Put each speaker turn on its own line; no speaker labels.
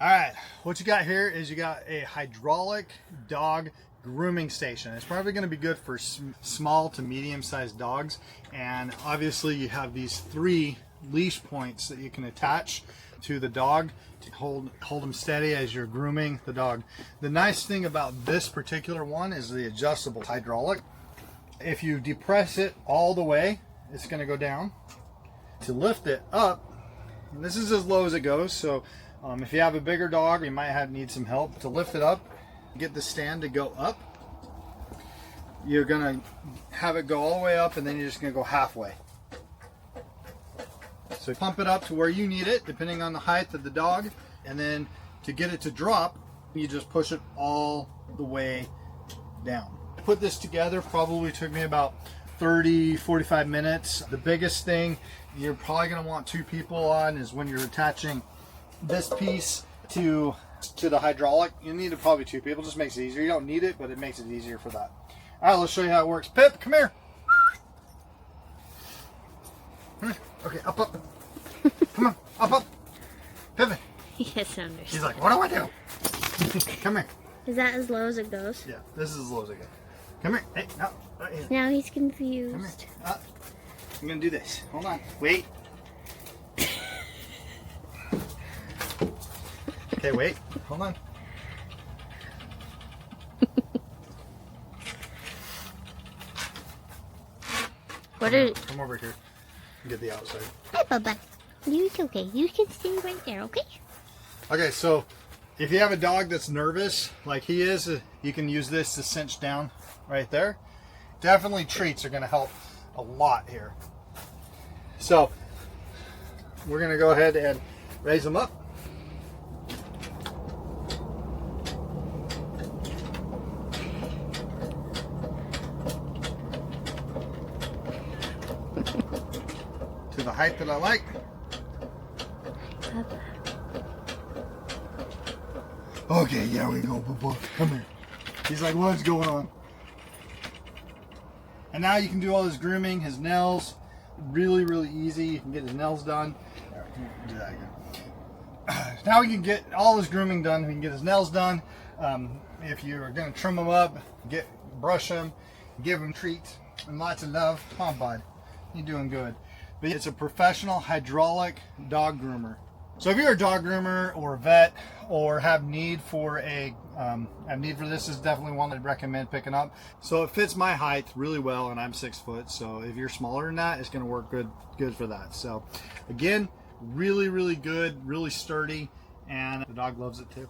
All right, what you got here is you got a hydraulic dog grooming station. It's probably going to be good for small to medium-sized dogs, and obviously you have these 3 leash points that you can attach to the dog to hold them steady as you're grooming the dog. The nice thing about this particular one is the adjustable hydraulic. If you depress it all the way, it's going to go down. To lift it up, and this is as low as it goes, so if you have a bigger dog, you might need some help. To lift it up, get the stand to go up, you're going to have it go all the way up, and then you're just going to go halfway. So pump it up to where you need it, depending on the height of the dog, and then to get it to drop, you just push it all the way down. To put this together probably took me about 30-45 minutes. The biggest thing you're probably going to want 2 people on is when you're attaching this piece to the hydraulic. You need probably 2 people. Just makes it easier. You don't need it, but it makes it easier for that. All right, let's show you how it works. Pip, come here. Come here. Okay, up. Come on, up. Pivot.
Yes, I understand.
He's like, what do I do? Come here.
Is that as low as it goes?
Yeah, this is as low as it goes. Come here. Hey, no. Right here.
Now he's confused.
Come here. I'm going to do this. Hold on. Wait. Okay, wait. Hold on. Come over here and get the outside.
Hi, Bubba. It's okay. You can stay right there, okay?
Okay, so if you have a dog that's nervous, like he is, you can use this to cinch down right there. Definitely treats are going to help a lot here. So we're going to go ahead and raise them up. To the height that I like. Okay, yeah, we go, Bubba. Come here. He's like, what's going on? And now you can do all his grooming, his nails, really, really easy. You can get his nails done. All right, can do that again. Now we can get all his grooming done. We can get his nails done. If you're gonna trim them up, brush them, give them treats and lots of love. Come on, bud, you're doing good. But it's a professional hydraulic dog groomer. So if you're a dog groomer or a vet or have need for this is definitely one I'd recommend picking up. So it fits my height really well, and I'm 6 foot. So if you're smaller than that, it's going to work good for that. So again, really, really good, really sturdy, and the dog loves it too.